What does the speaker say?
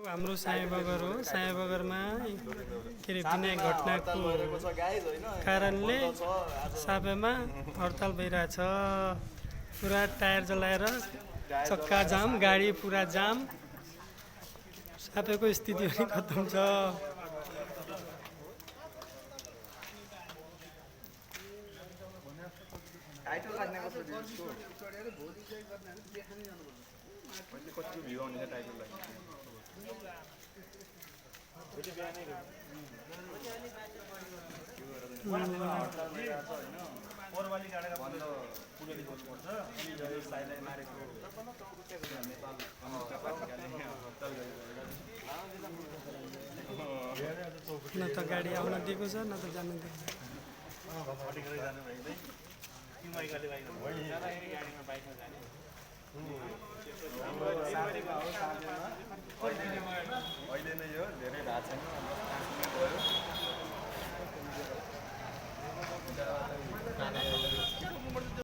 हाम्रो साईबगर हो। साईबगरमा के अरे विनायक घटनाको कारणले सापेमा हडताल भइरहेछ। पुरा टायर जलाएर चक्का जाम, गाडी पुरा जाम। सापेको स्थिति पनि खतम छ। न त गाडी आउन दिएको छ न त जान दिएको छ। अहिले नै यो धेरै भएको छैन।